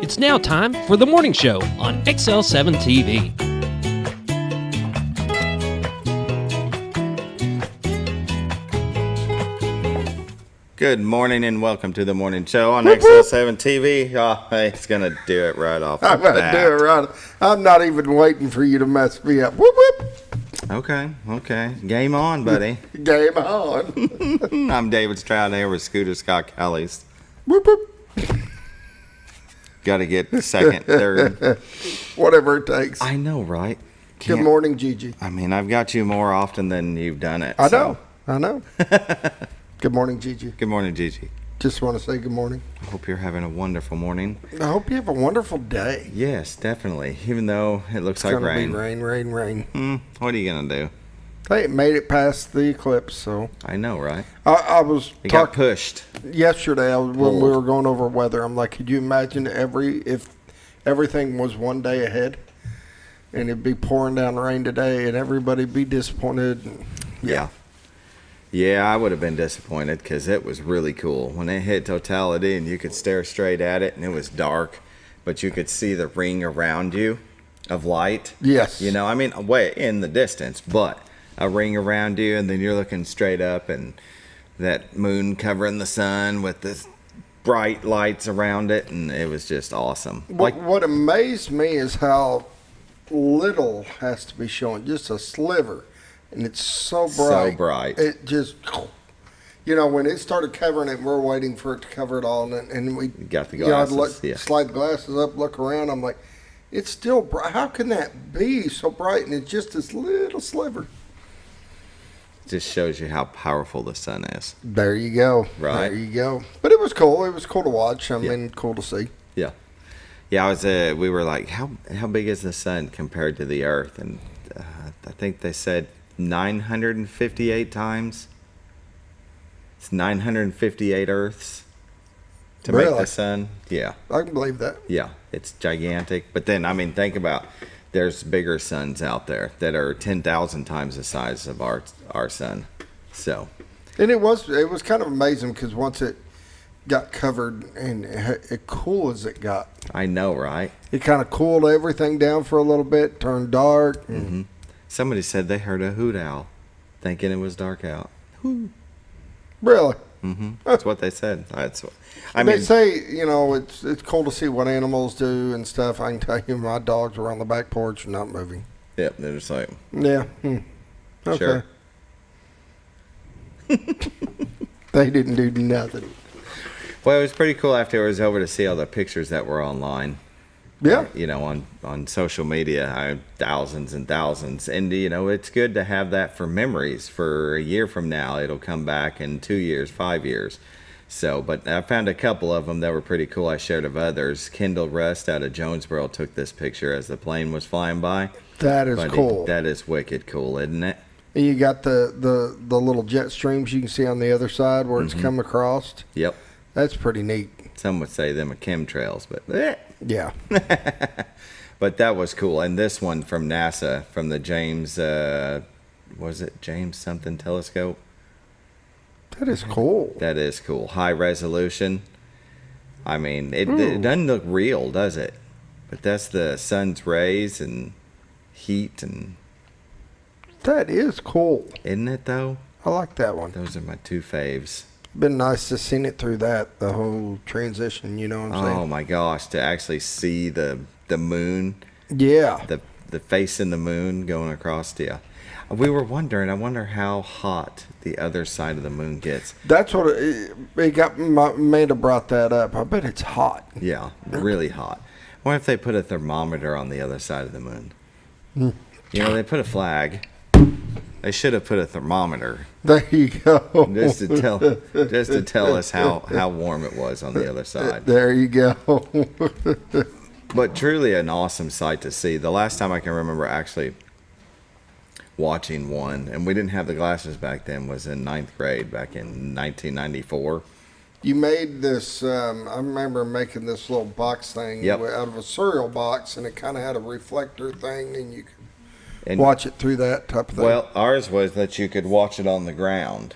It's now time for the morning show on XL7-TV. Good morning and welcome to the morning show on XL7-TV. Oh, hey, it's going to do it right off the I'm going to bat. do it right. I'm not even waiting for you to mess me up. Whoop, whoop. Okay. Game on, buddy. Game on. I'm David Stroud here with Scooter Scott Kelly's. Whoop, whoop. Got to get second, third. Whatever it takes. I know, right? Good morning, Gigi. I mean, I've got you more often than you've done it. I know. Good morning, Gigi. Good morning, Gigi. Just want to say good morning. I hope you're having a wonderful morning. I hope you have a wonderful day. Yes, definitely. Even though it looks like rain. Rain. What are you going to do? Hey, it made it past the eclipse, so. I know, right? I was It got talking pushed. yesterday when we were going over weather. I'm like, could you imagine if everything was one day ahead and it'd be pouring down rain today and everybody'd be disappointed? Yeah, I would have been disappointed because it was really cool. When it hit totality and you could stare straight at it and it was dark, but you could see the ring around you of light. Yes. You know, I mean, way in the distance, but a ring around you and then you're looking straight up and that moon covering the sun with this bright lights around it, and it was just awesome. What amazed me is how little has to be showing, just a sliver. And it's so bright. So bright. It just, when it started covering it, we're waiting for it to cover it all. And we got the glasses. Slide the glasses up, look around. I'm like, it's still bright. How can that be so bright? And it's just this little sliver. Just shows you how powerful the sun is. There you go. Right. There you go. But it was cool. It was cool to watch. I mean, cool to see. Yeah. We were like, how big is the sun compared to the Earth? And I think they said 958 times. It's 958 Earths to make the sun. Yeah. I can believe that. Yeah, it's gigantic. But then, I mean, think about, there's bigger suns out there that are 10,000 times the size of our sun. So. And it was kind of amazing because once it got covered and as cool as it got. I know, right? It kind of cooled everything down for a little bit, turned dark. Mm-hmm. Somebody said they heard a hoot owl thinking it was dark out. Really? Mm-hmm. That's what they said. They say, it's cool to see what animals do and stuff. I can tell you my dogs were on the back porch and not moving. Yep, they're just like. Yeah. Okay. Sure. They didn't do nothing. Well, it was pretty cool after it was over to see all the pictures that were online. Yeah. On social media, thousands and thousands. And, it's good to have that for memories. For a year from now, it'll come back in 2 years, 5 years. So, but I found a couple of them that were pretty cool. I shared of others. Kendall Rust out of Jonesboro took this picture as the plane was flying by. That is cool. That is wicked cool, isn't it? And you got the little jet streams you can see on the other side where it's come across. Yep. That's pretty neat. Some would say them are chemtrails, but yeah. But that was cool. And this one from NASA, from the James, was it James something telescope? That is cool. That is cool. High resolution. I mean, it doesn't look real, does it? But that's the sun's rays and heat and. That is cool. Isn't it though? I like that one. Those are my two faves. Been nice to see it through the whole transition, you know what I'm saying? Oh my gosh, to actually see the moon. Yeah. The face in the moon going across, yeah. We were wondering, I wonder how hot the other side of the moon gets. That's what it got. Amanda brought that up. I bet it's hot. Yeah, really hot. What if they put a thermometer on the other side of the moon? They put a flag. They should have put a thermometer. There you go. Just to tell us how warm it was on the other side. There you go. But truly an awesome sight to see. The last time I can remember actually watching one, and we didn't have the glasses back then, was in 9th grade back in 1994. You made this, I remember making this little box thing out of a cereal box, and it kind of had a reflector thing, and you could watch it through that type of thing. Well, ours was that you could watch it on the ground.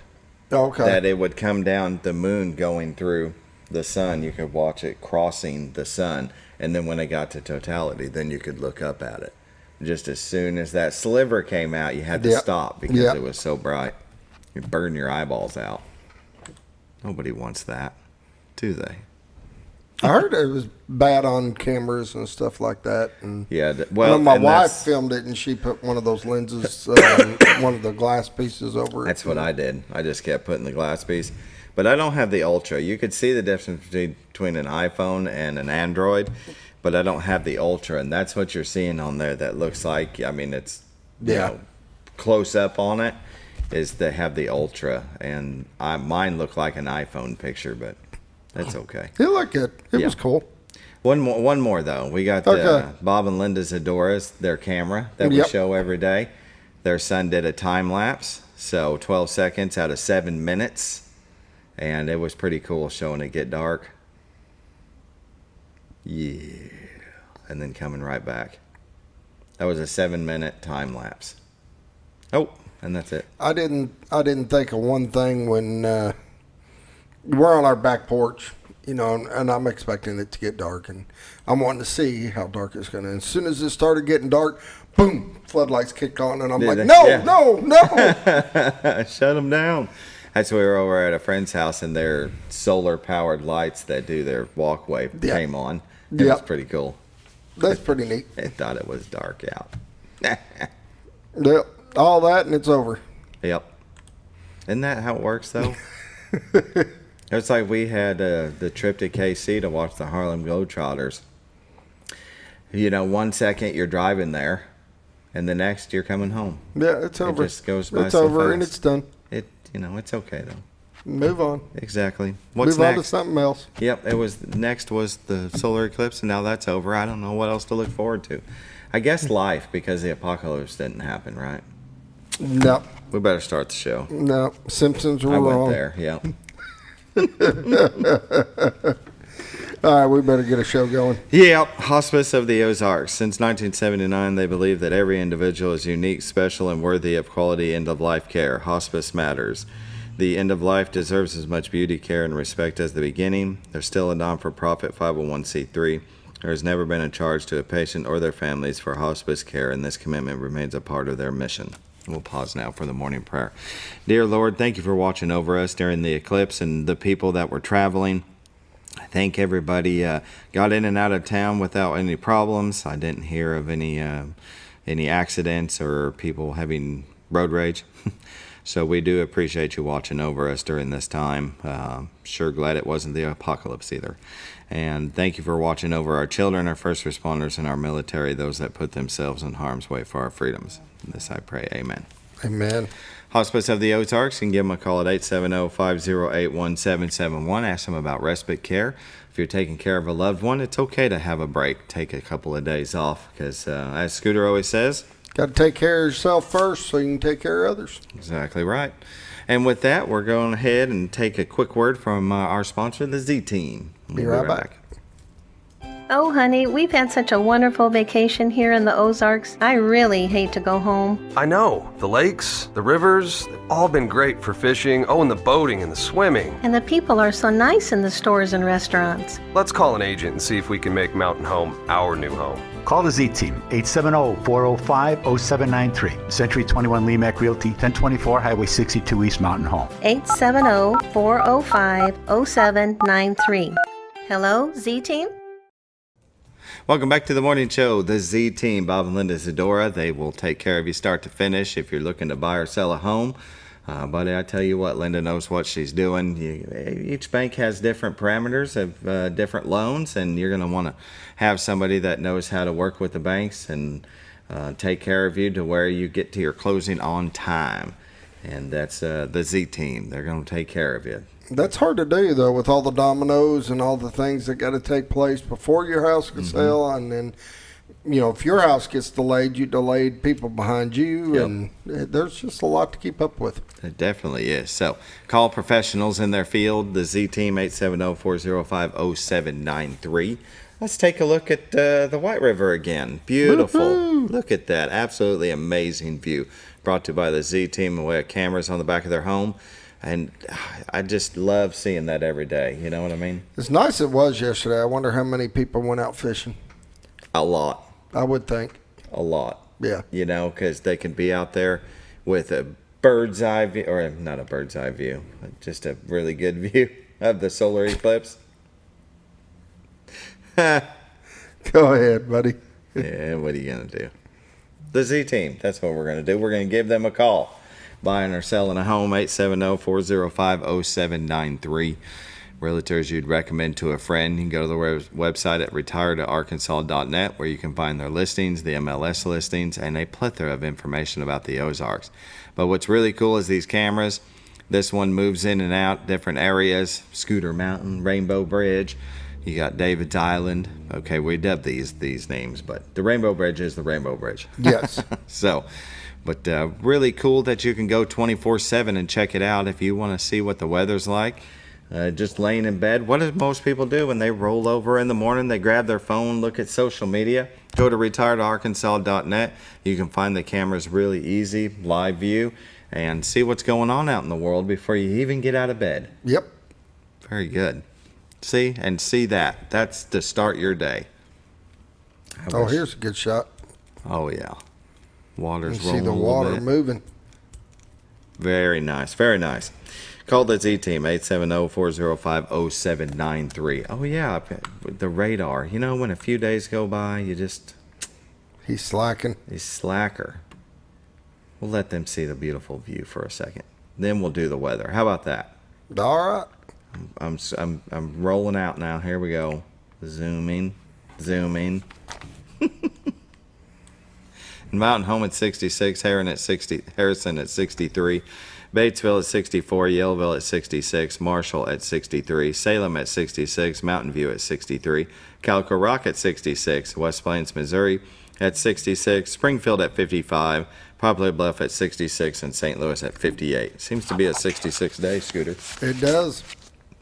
Okay. That it would come down, the moon going through the sun. You could watch it crossing the sun. And then when it got to totality, then you could look up at it. Just as soon as that sliver came out, you had to stop because it was so bright. You burn your eyeballs out. Nobody wants that, do they? I heard it was bad on cameras and stuff like that. And well, my wife filmed it, and she put one of those lenses, one of the glass pieces over it. That's what I did. I just kept putting the glass piece. But I don't have the Ultra. You could see the difference between an iPhone and an Android, but I don't have the Ultra, and that's what you're seeing on there that looks like, I mean, it's close up on it, is they have the Ultra, and mine looked like an iPhone picture, but that's okay. It looked good. It was cool. One more though. We got Bob and Linda Zadora's, their camera that we show every day. Their son did a time lapse, so 12 seconds out of 7 minutes, and it was pretty cool showing it get dark. Yeah, and then coming right back. That was a 7-minute time lapse. Oh, and that's it. I didn't think of one thing when we're on our back porch, and I'm expecting it to get dark, and I'm wanting to see how dark it's going to. As soon as it started getting dark, boom, floodlights kicked on, and I'm like, no. Shut them down. That's why we were over at a friend's house, and their solar-powered lights that do their walkway came on. It was pretty cool. That's pretty neat. I thought it was dark out. Yep, all that, and it's over. Yep. Isn't that how it works, though? It's like we had the trip to KC to watch the Harlem Globetrotters. 1 second you're driving there, and the next you're coming home. Yeah, it's over. It just goes by it's so over, fast. and it's done. It's okay, though. Move on. Exactly. What's Move next? on to something else. Yep, next was the solar eclipse, and now that's over. I don't know what else to look forward to. I guess life, because the apocalypse didn't happen, right? No. We better start the show. No, Simpsons were wrong. I went there, yeah. All right, we better get a show going. Yep, Hospice of the Ozarks. Since 1979, they believe that every individual is unique, special, and worthy of quality end-of-life care. Hospice matters. The end of life deserves as much beauty, care, and respect as the beginning. They're still a non-for-profit 501c3. There has never been a charge to a patient or their families for hospice care, and this commitment remains a part of their mission. We'll pause now for the morning prayer. Dear Lord, thank you for watching over us during the eclipse and the people that were traveling. I thank everybody got in and out of town without any problems. I didn't hear of any accidents or people having road rage. So we do appreciate you watching over us during this time. Sure glad it wasn't the apocalypse either. And thank you for watching over our children, our first responders, and our military, those that put themselves in harm's way for our freedoms. This I pray, amen. Amen. Hospice of the Ozarks, you can give them a call at 870-508-1771. Ask them about respite care. If you're taking care of a loved one, it's okay to have a break. Take a couple of days off because, as Scooter always says, got to take care of yourself first so you can take care of others. Exactly right. And with that, we're going ahead and take a quick word from our sponsor, the Z-Team. Be right back. Oh, honey, we've had such a wonderful vacation here in the Ozarks. I really hate to go home. I know. The lakes, the rivers, they've all been great for fishing. Oh, and the boating and the swimming. And the people are so nice in the stores and restaurants. Let's call an agent and see if we can make Mountain Home our new home. Call the Z-Team, 870-405-0793. Century 21 Lemac Realty, 1024 Highway 62 East Mountain Home. 870-405-0793. Hello, Z-Team? Welcome back to the morning show, the Z-Team. Bob and Linda Zadora. They will take care of you start to finish if you're looking to buy or sell a home. Buddy, I tell you what, Linda knows what she's doing. Each bank has different parameters of different loans, and you're going to want to have somebody that knows how to work with the banks and take care of you to where you get to your closing on time. And that's the Z-Team. They're going to take care of you. That's hard to do, though, with all the dominoes and all the things that got to take place before your house can sell. And then, if your house gets delayed, you delayed people behind you. Yep. And there's just a lot to keep up with. It definitely is. So call professionals in their field, the Z-Team, 870-405-0793. Let's take a look at the White River again. Beautiful. Woo-hoo. Look at that. Absolutely amazing view. brought to you by the Z Team, with cameras on the back of their home. And I just love seeing that every day. You know what I mean? As nice as it was yesterday, I wonder how many people went out fishing. A lot. I would think. A lot. Yeah. You know, because they can be out there with a bird's eye view, or not a bird's eye view, just a really good view of the solar eclipse. Go ahead, buddy. Yeah, what are you going to do? The Z Team, that's what we're going to do. We're going to give them a call. Buying or selling a home, 870-405-0793. Realtors you'd recommend to a friend. You can go to the website at retiredarkansas.net, where you can find their listings, the MLS listings, and a plethora of information about the Ozarks. But what's really cool is these cameras. This one moves in and out different areas. Scooter Mountain, Rainbow Bridge. You got David's Island. Okay, we dub these names, but the Rainbow Bridge is the Rainbow Bridge. Yes. But really cool that you can go 24/7 and check it out if you want to see what the weather's like. Just laying in bed. What do most people do when they roll over in the morning? They grab their phone, look at social media, go to retiredarkansas.net. You can find the cameras really easy, live view, and see what's going on out in the world before you even get out of bed. Yep. Very good. See that. That's to start your day. Here's a good shot. Oh, yeah. Water's You rolling see the water moving. Very nice. Very nice. Call the Z Team, 870-405-0793. Oh, yeah, the radar. You know, when a few days go by, He's slacking. He's slacker. We'll let them see the beautiful view for a second. Then we'll do the weather. How about that? All right. I'm rolling out now. Here we go. Zooming. Mountain Home at 66, Harrison at 63, Batesville at 64, Yellville at 66, Marshall at 63, Salem at 66, Mountain View at 63, Calico Rock at 66, West Plains, Missouri at 66, Springfield at 55, Poplar Bluff at 66, and St. Louis at 58. Seems to be a 66-day, Scooter. It does.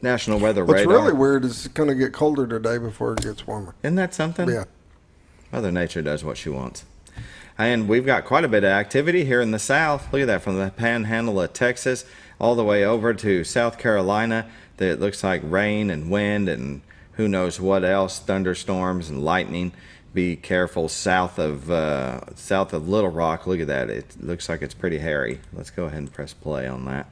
National Weather What's Radar. really weird is it's going to get colder today before it gets warmer. Isn't that something? Yeah. Mother Nature does what she wants. And we've got quite a bit of activity here in the south. Look at that, from the panhandle of Texas all the way over to South Carolina. It looks like rain and wind and who knows what else, thunderstorms and lightning. Be careful south of Little Rock. Look at that. It looks like it's pretty hairy. Let's go ahead and press play on that.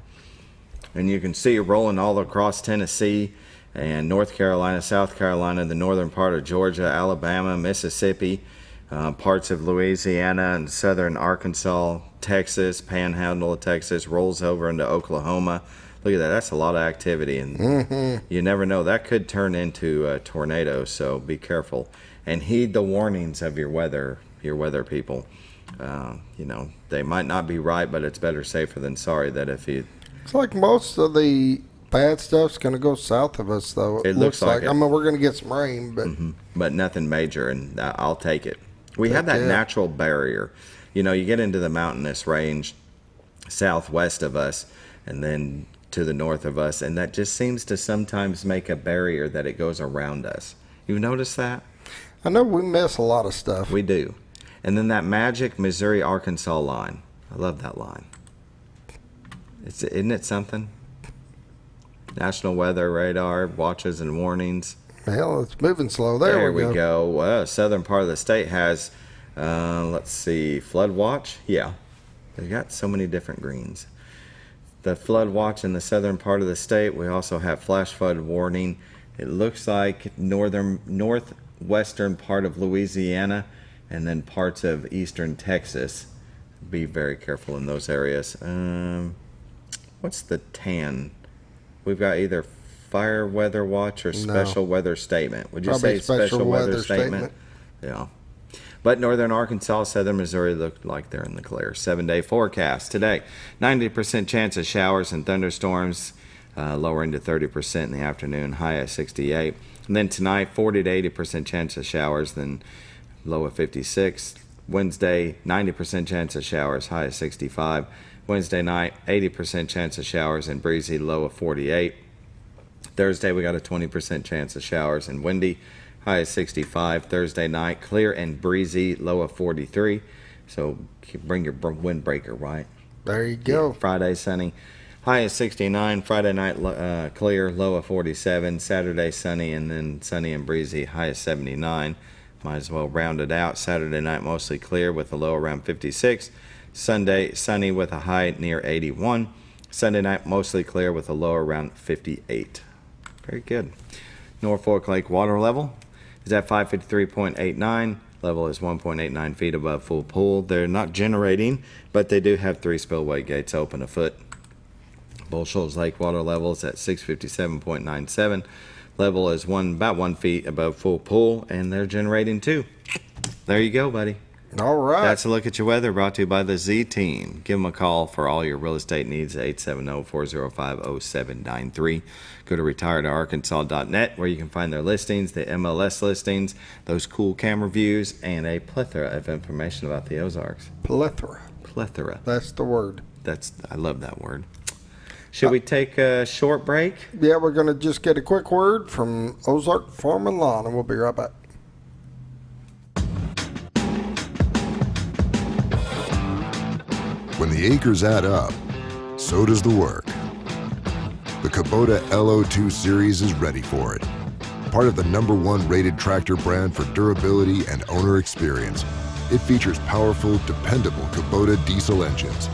And you can see it rolling all across Tennessee and North Carolina, South Carolina, the northern part of Georgia, Alabama, Mississippi, parts of Louisiana and southern Arkansas, Texas, panhandle of Texas, rolls over into Oklahoma. Look at that. That's a lot of activity, and you never know. That could turn into a tornado, so be careful and heed the warnings of your weather people. They might not be right, but it's better safer than sorry. That if you... It's like most of the bad stuff's going to go south of us, though. It looks like it. I mean, we're going to get some rain, but... But nothing major, and I'll take it. We have that natural barrier. You get into the mountainous range southwest of us and then to the north of us, and that just seems to sometimes make a barrier that it goes around us. You notice that? I know we miss a lot of stuff. We do. And then that magic Missouri-Arkansas line. I love that line. Isn't it something? National Weather Radar, watches and warnings. Hell, it's moving slow. There we go. Well, southern part of the state has, let's see, flood watch. Yeah, they got so many different greens. The flood watch in the southern part of the state. We also have flash flood warning. It looks like northwestern part of Louisiana and then parts of eastern Texas. Be very careful in those areas. What's the tan? We've got either fire weather watch or special weather statement. Would you Probably say special weather statement? Yeah. But northern Arkansas, southern Missouri look like they're in the clear. 7-day forecast today. 90% chance of showers and thunderstorms, lowering to 30% in the afternoon, high at 68. And then tonight, 40 to 80% chance of showers, then low at 56. Wednesday, 90% chance of showers, high at 65. Wednesday night, 80% chance of showers and breezy, low of 48. Thursday, we got a 20% chance of showers and windy, high of 65. Thursday night, clear and breezy, low of 43. So bring your windbreaker, right? There you go. Friday, sunny. High of 69. Friday night, clear. Low of 47. Saturday, sunny, and then sunny and breezy. High of 79. Might as well round it out. Saturday night, mostly clear with a low around 56. Sunday, sunny with a high near 81. Sunday night, mostly clear with a low around 58. Very good. Norfolk Lake water level is at 553.89. Level is 1.89 feet above full pool. They're not generating, but they do have 3 spillway gates open a foot. Bull Shoals Lake water level is at 657.97. Level is about 1 feet above full pool, and they're generating 2. There you go, buddy. All right. That's a look at your weather, brought to you by the Z Team. Give them a call for all your real estate needs at 870-405-0793. Go to retiredarkansas.net where you can find their listings, the MLS listings, those cool camera views, and a plethora of information about the Ozarks. Plethora. That's the word. I love that word. Should we take a short break? Yeah, we're going to just get a quick word from Ozark Farm and Lawn, and we'll be right back. When the acres add up, so does the work. The Kubota LO2 Series is ready for it. Part of the #1 rated tractor brand for durability and owner experience, it features powerful, dependable Kubota diesel engines,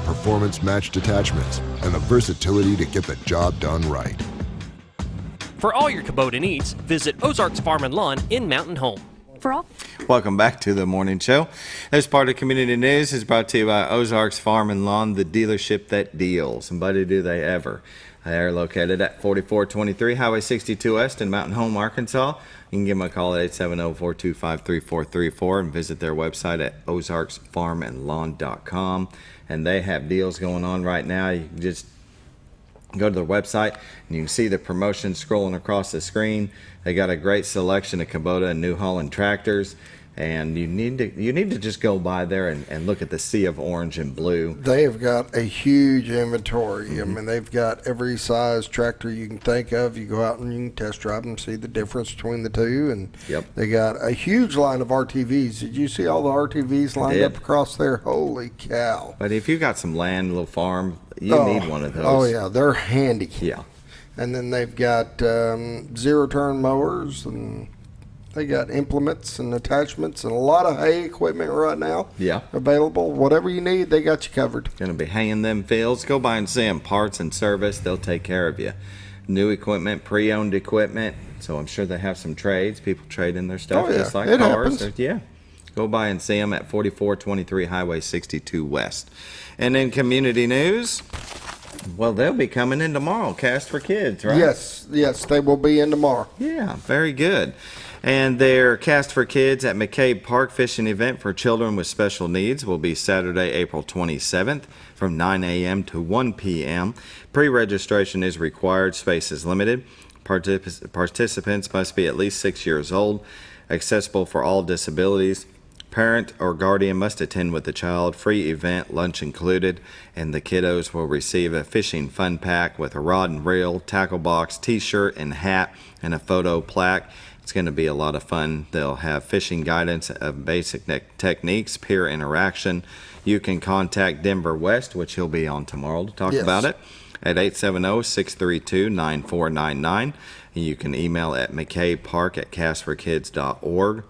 performance-matched attachments, and the versatility to get the job done right. For all your Kubota needs, visit Ozarks Farm and Lawn in Mountain Home. Welcome back to the morning show. This part of Community News is brought to you by Ozarks Farm and Lawn, the dealership that deals. And buddy, do they ever. They are located at 4423 Highway 62 West in Mountain Home, Arkansas. You can give them a call at 870-425-3434 and visit their website at ozarksfarmandlawn.com. And they have deals going on right now. You can just go to their website and you can see the promotions scrolling across the screen. They got a great selection of Kubota and New Holland tractors, and you need to just go by there and look at the sea of orange and blue. They have got a huge inventory. Mm-hmm. I mean, they've got every size tractor you can think of. You go out and you can test drive them, see the difference between the two. And They got a huge line of RTVs. Did you see all the RTVs lined up across there? Holy cow. But if you got some land, a little farm, you need one of those. Oh, yeah. They're handy. Yeah. And then they've got zero-turn mowers, and they got implements and attachments and a lot of hay equipment right now. Yeah. Available. Whatever you need, they got you covered. Going to be haying them fields. Go by and see them. Parts and service, they'll take care of you. New equipment, pre-owned equipment. So I'm sure they have some trades. People trade in their stuff just like cars. Yeah. Go by and see them at 4423 Highway 62 West. And in community news, well, they'll be coming in tomorrow. Cast for Kids, right? Yes, they will be in tomorrow. Yeah, very good. And their Cast for Kids at McCabe Park fishing event for children with special needs will be Saturday, April 27th from 9 a.m. to 1 p.m. Pre-registration is required. Space is limited. Participants must be at least 6 years old. Accessible for all disabilities. Parent or guardian must attend with the child. Free event, lunch included, and the kiddos will receive a fishing fun pack with a rod and reel, tackle box, t-shirt, and hat, and a photo plaque. It's going to be a lot of fun. They'll have fishing guidance of basic techniques, peer interaction. You can contact Denver West, which he'll be on tomorrow to talk about it, at 870-632-9499. You can email at mccabepark@castforkids.org.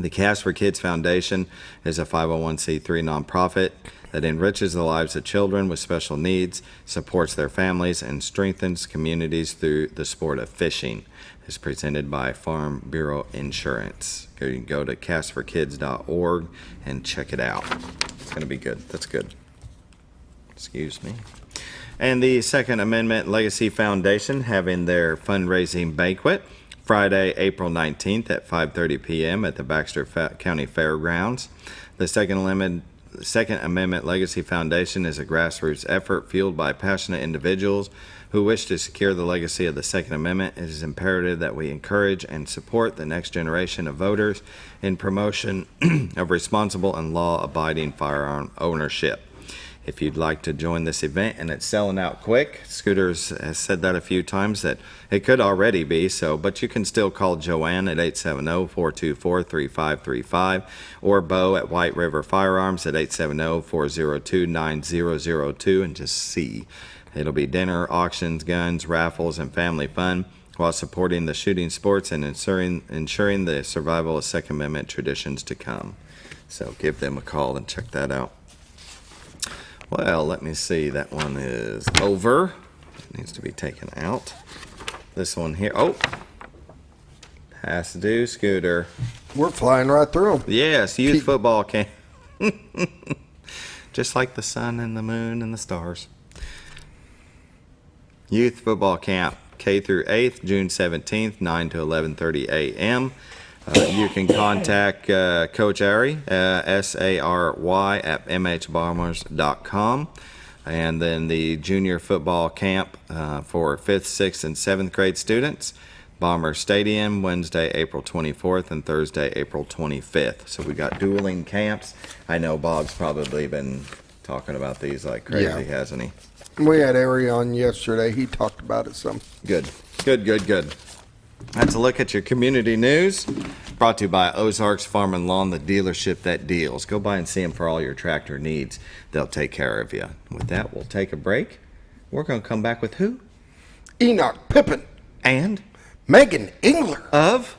The Cast for Kids Foundation is a 501c3 nonprofit that enriches the lives of children with special needs, supports their families, and strengthens communities through the sport of fishing. It's presented by Farm Bureau Insurance. You can go to castforkids.org and check it out. It's going to be good. That's good. Excuse me. And the Second Amendment Legacy Foundation having their fundraising banquet Friday, April 19th at 5:30 p.m. at the Baxter County Fairgrounds. The Second Amendment Legacy Foundation is a grassroots effort fueled by passionate individuals who wish to secure the legacy of the Second Amendment. It is imperative that we encourage and support the next generation of voters in promotion of responsible and law-abiding firearm ownership. if you'd like to join this event, and it's selling out quick. Scooters has said that a few times that it could already be so, but you can still call Joanne at 870-424-3535 or Bo at White River Firearms at 870-402-9002 and just see. It'll be dinner, auctions, guns, raffles, and family fun while supporting the shooting sports and ensuring the survival of Second Amendment traditions to come. So give them a call and check that out. Well, let me see. That one is over. It needs to be taken out. This one here. Oh, has to do, Scooter. We're flying right through them. Yes, youth football camp. Just like the sun and the moon and the stars. Youth football camp, K through 8th, June 17th, 9 to 11:30 a.m. You can contact Coach Ary, SARY, at mhbombers.com. And then the junior football camp for 5th, 6th, and 7th grade students, Bomber Stadium, Wednesday, April 24th, and Thursday, April 25th. So we got dueling camps. I know Bob's probably been talking about these like crazy, hasn't he? We had Ary on yesterday. He talked about it some. Good. That's a look at your community news. Brought to you by Ozarks Farm and Lawn, the dealership that deals. Go by and see them for all your tractor needs. They'll take care of you. With that, we'll take a break. We're going to come back with who? Enoch, Pepin, And Megan Engeler. of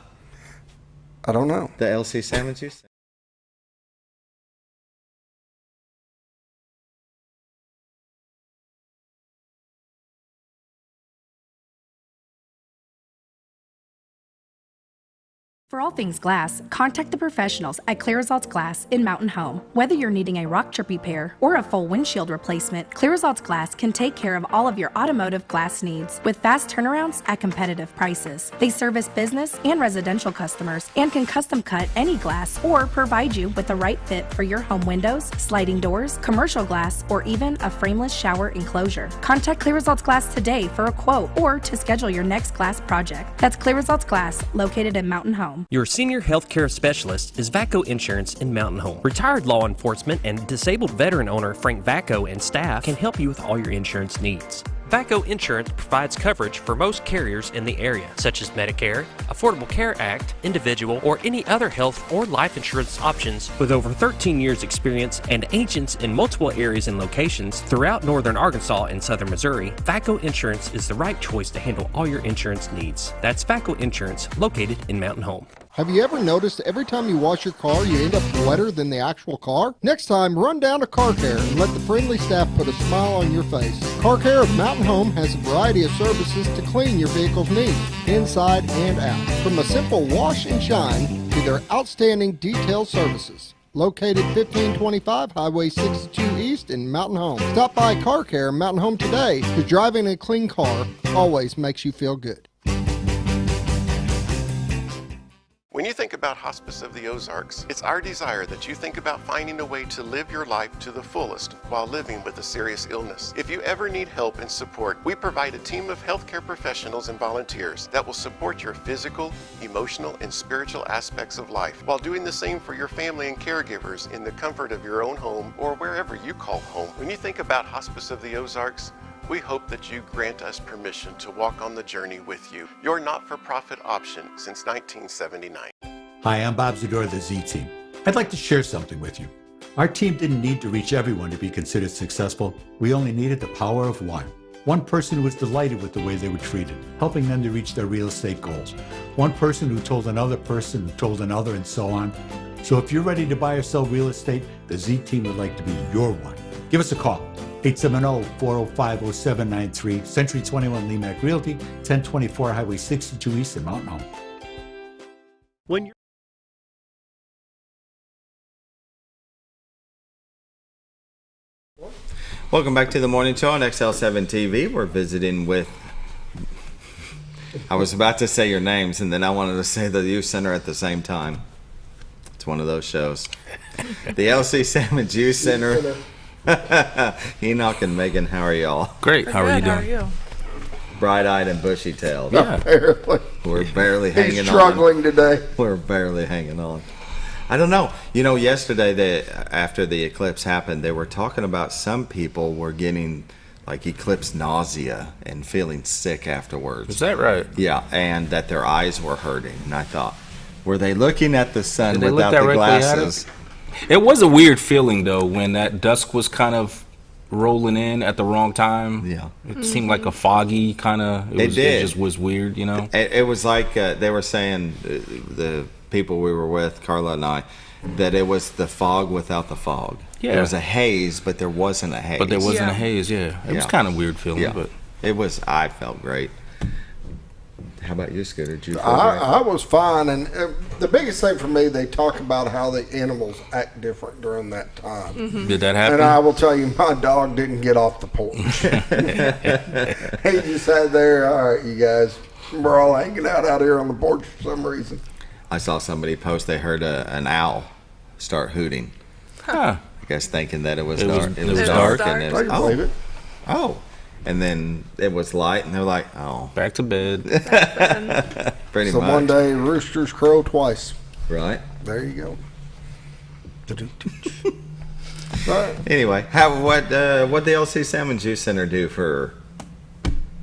I don't know. the LC Sammons you said. For all things glass, contact the professionals at Clear Results Glass in Mountain Home. Whether you're needing a rock chip repair or a full windshield replacement, Clear Results Glass can take care of all of your automotive glass needs with fast turnarounds at competitive prices. They service business and residential customers and can custom cut any glass or provide you with the right fit for your home windows, sliding doors, commercial glass, or even a frameless shower enclosure. Contact Clear Results Glass today for a quote or to schedule your next glass project. That's Clear Results Glass, located in Mountain Home. Your senior health care specialist is VACO Insurance in Mountain Home. Retired law enforcement and disabled veteran owner Frank VACO and staff can help you with all your insurance needs. VACO Insurance provides coverage for most carriers in the area, such as Medicare, Affordable Care Act, individual, or any other health or life insurance options. With over 13 years experience and agents in multiple areas and locations throughout northern Arkansas and southern Missouri, VACO Insurance is the right choice to handle all your insurance needs. That's VACO Insurance, located in Mountain Home. Have you ever noticed every time you wash your car, you end up wetter than the actual car? Next time, run down to Car Care and let the friendly staff put a smile on your face. Car Care of Mountain Home has a variety of services to clean your vehicle's needs, inside and out. From a simple wash and shine to their outstanding detailed services. Located 1525 Highway 62 East in Mountain Home. Stop by Car Care Mountain Home today, because driving a clean car always makes you feel good. When you think about Hospice of the Ozarks, it's our desire that you think about finding a way to live your life to the fullest while living with a serious illness. If you ever need help and support, we provide a team of healthcare professionals and volunteers that will support your physical, emotional, and spiritual aspects of life while doing the same for your family and caregivers in the comfort of your own home or wherever you call home. When you think about Hospice of the Ozarks, we hope that you grant us permission to walk on the journey with you. Your not-for-profit option since 1979. Hi, I'm Bob Zador of the Z Team. I'd like to share something with you. Our team didn't need to reach everyone to be considered successful. We only needed the power of one. One person who was delighted with the way they were treated, helping them to reach their real estate goals. One person who told another person who told another, and so on. So if you're ready to buy or sell real estate, the Z Team would like to be your one. Give us a call. 870-405-0793, Century 21 Lemac Realty, 1024 Highway 62 East in Mountain Home. When you're Welcome back to the morning show on XL7-TV. We're visiting with, I was about to say your names, and then I wanted to say the youth center at the same time. It's one of those shows. The LC Sammons Youth Center. Enoch and Megan, how are y'all? Great. How are you doing? How are you? Bright-eyed and bushy-tailed. Yeah. Barely. We're barely hanging on. He's struggling today. We're barely hanging on. I don't know. Yesterday, after the eclipse happened, they were talking about some people were getting like eclipse nausea and feeling sick afterwards. Is that right? Yeah, and that their eyes were hurting. And I thought, were they looking at the sun Did they without look the directly glasses? at it was a weird feeling, though, when that dusk was kind of rolling in at the wrong time. Yeah. It seemed like a foggy kind of. It just was weird, It was like they were saying, the people we were with, Carla and I, that it was the fog without the fog. Yeah. There was a haze, but there wasn't a haze. But there wasn't a haze, yeah. It was kind of weird feeling, but it was. I felt great. How about you, Scooter? Did you feel great? I was fine, and the biggest thing for me, they talk about how the animals act different during that time. Mm-hmm. Did that happen? And I will tell you, my dog didn't get off the porch. He just sat there. All right, you guys, we're all hanging out here on the porch for some reason. I saw somebody post they heard an owl start hooting. Huh. I guess thinking that it was dark. It was dark. And it I was, can believe it. Oh. And then it was light, and they're like, oh. Back to bed. Pretty so much. one day, roosters crow twice. Right. There you go. Right. Anyway, what the LC Salmon Juice Center do for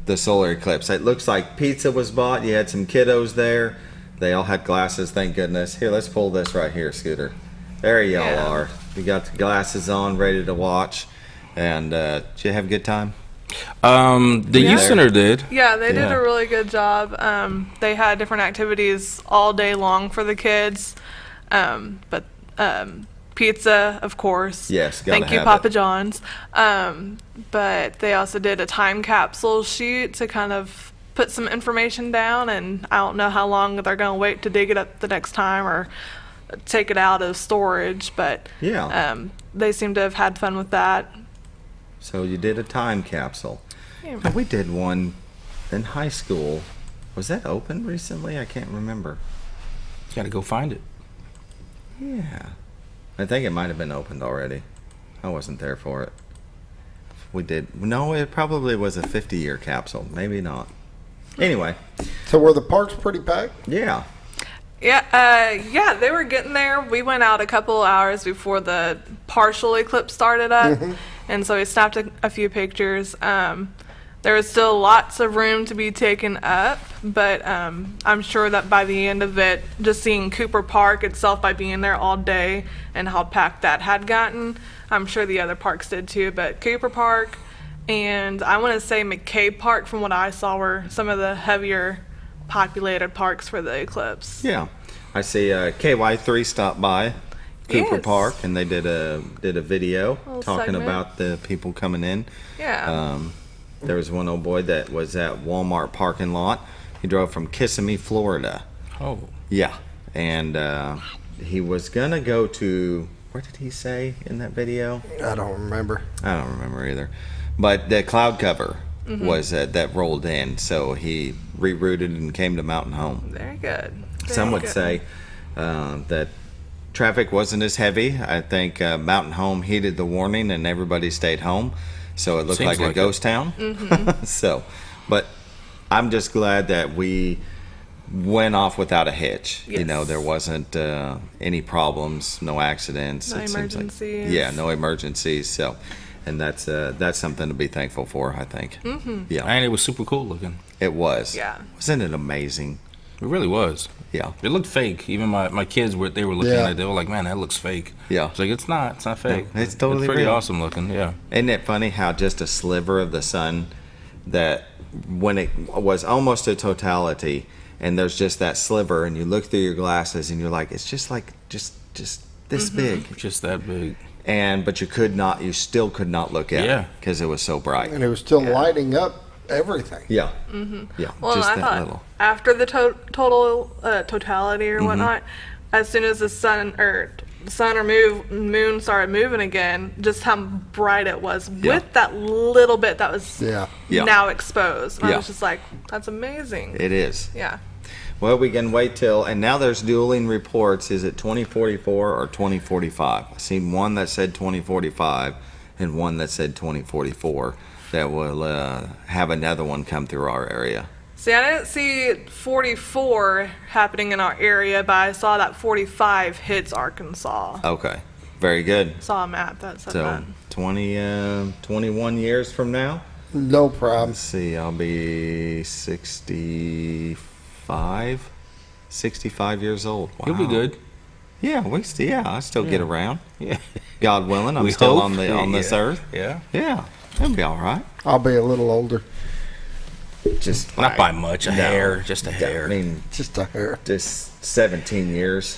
the solar eclipse? It looks like pizza was bought. You had some kiddos there. They all had glasses, thank goodness. Here, let's pull this right here, Scooter. There y'all are. You got the glasses on, ready to watch. And did you have a good time? The youth center did. Yeah, they did a really good job. They had different activities all day long for the kids. But pizza, of course. Yes, thank you, Papa John's. But they also did a time capsule sheet to kind of put some information down, and I don't know how long they're going to wait to dig it up the next time or take it out of storage, but they seem to have had fun with that. So you did a time capsule. Yeah. Now, we did one in high school. Was that open recently? I can't remember. Got to go find it. Yeah. I think it might have been opened already. I wasn't there for it. We did. No, it probably was a 50-year capsule. Maybe not. Anyway. So were the parks pretty packed? Yeah. Yeah, they were getting there. We went out a couple hours before the partial eclipse started up, and so we snapped a few pictures. There was still lots of room to be taken up, but I'm sure that by the end of it, just seeing Cooper Park itself by being there all day and how packed that had gotten, I'm sure the other parks did too, but Cooper Park and I want to say McCabe Park, from what I saw, were some of the heavier populated parks for the eclipse. Yeah. I see KY3 stopped by Cooper Park, and they did a video talking about the people coming in. Yeah. There was one old boy that was at Walmart parking lot. He drove from Kissimmee, Florida. Oh. Yeah. And he was going to go to, where did he say in that video? I don't remember. I don't remember either. But the cloud cover was that rolled in, so he rerouted and came to Mountain Home. Very good. Some would say that traffic wasn't as heavy. I think Mountain Home heeded the warning and everybody stayed home, so it looked like a ghost town. So, but I'm just glad that we went off without a hitch. Yes. You know, there wasn't any problems, no accidents. No emergencies. Yeah, no emergencies. So, and that's something to be thankful for, I think. Yeah, And it was super cool looking. it was. Yeah. Wasn't it amazing? It really was. Yeah. It looked fake. Even my kids were looking at it. They were like, "Man, that looks fake." Yeah. It's like it's not fake. No, it's totally pretty real. awesome looking. Yeah. Isn't it funny how just a sliver of the sun, that when it was almost a totality, and there's just that sliver, and you look through your glasses and you're like, it's just like just this big, Just that big. but you still could not look at it because it was so bright. And it was still lighting up everything. Yeah. Yeah. Well, just I that thought little. after the totality or whatnot, as soon as the sun or moon started moving again, just how bright it was with that little bit that was now exposed. And I was just like, that's amazing. It is. Yeah. Well, we can wait till, and now there's dueling reports. Is it 2044 or 2045? I seen one that said 2045 and one that said 2044 that will have another one come through our area. See, I didn't see 44 happening in our area, but I saw that 45 hits Arkansas. Okay, very good. Saw a map that said So that. 21 years from now. No problem. Let's see, I'll be 65 years old. Wow. You'll be good. Yeah, I still get around. Yeah. God willing, I'm We still hope. on this earth. Yeah. Yeah, it'll be all right. I'll be a little older. Just Not by much. A No. hair. Just a hair. I mean, Just a hair. just 17 years.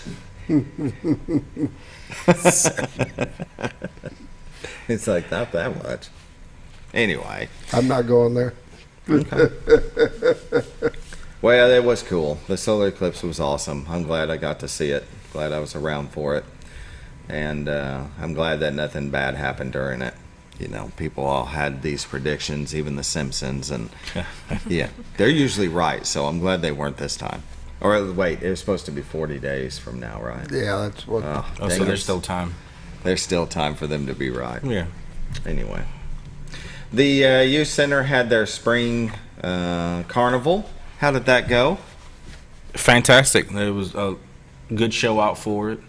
It's like not that much. Anyway. I'm not going there. Okay. Well, it was cool. The solar eclipse was awesome. I'm glad I got to see it. Glad I was around for it. And I'm glad that nothing bad happened during it. You know, people all had these predictions, even the Simpsons. And yeah, they're usually right. So I'm glad they weren't this time. Or wait, it was supposed to be 40 days from now, right? Yeah, that's what. Oh, so there's still time. There's still time for them to be right. Yeah. Anyway, the youth center had their spring carnival. How did that go? Fantastic. It was a good show out for it,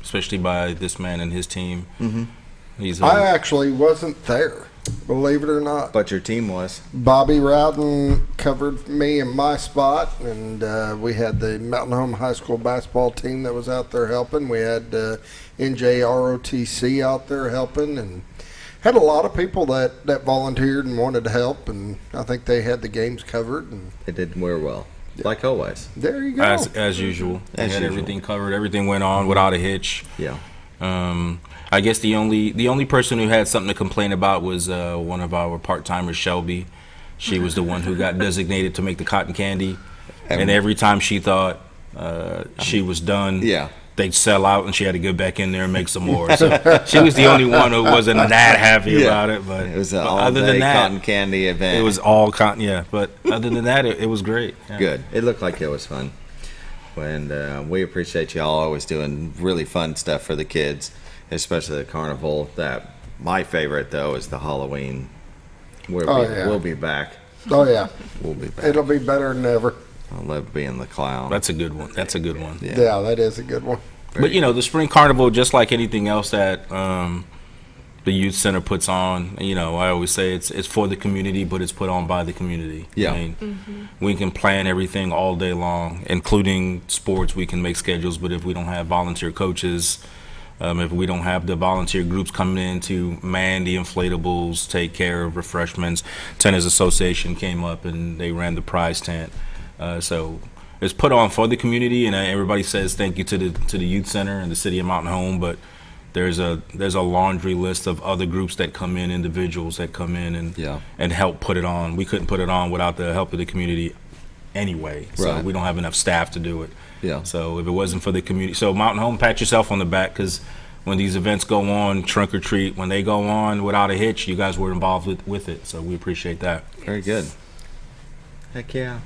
especially by this man and his team. Mm-hmm. I actually wasn't there, believe it or not. But your team was. Bobby Rowden covered me in my spot, and we had the Mountain Home High School basketball team that was out there helping. We had NJROTC out there helping, and had a lot of people that volunteered and wanted to help, and I think they had the games covered. And They did very well, like always. there you go. As usual. They As had usual. everything covered. Everything went on without a hitch. Yeah. I guess the only person who had something to complain about was one of our part-timers, Shelby. She was the one who got designated to make the cotton candy, and every time she thought she was done, Yeah. they'd sell out, and she had to go back in there and make some more. So she was the only one who wasn't that happy about it. But It was an other all-day than that, cotton candy event. it was all cotton. Yeah, but other than that, it was great. Yeah. Good. It looked like it was fun. And we appreciate y'all always doing really fun stuff for the kids, especially the carnival. My favorite, though, is the Halloween. We'll be back. Oh, yeah. We'll be back. It'll be better than ever. I love being the clown. That's a good one. That's a good one. Yeah, that is a good one. But you know, the spring carnival, just like anything else that the youth center puts on, you know, I always say it's for the community, but it's put on by the community. Yeah. I mean, we can plan everything all day long, including sports. We can make schedules, but if we don't have volunteer coaches, if we don't have the volunteer groups coming in to man the inflatables, take care of refreshments, Tennis Association came up and they ran the prize tent. So it's put on for the community, and everybody says thank you to the youth center and the city of Mountain Home. But there's a laundry list of other groups that come in, individuals that come in and help put it on. We couldn't put it on without the help of the community anyway. So Right. we don't have enough staff to do it. Yeah. So if it wasn't for the community, so Mountain Home, pat yourself on the back, because when these events go on, trunk or treat, when they go on without a hitch, you guys were involved with it. So we appreciate that. Very good. Heck yeah.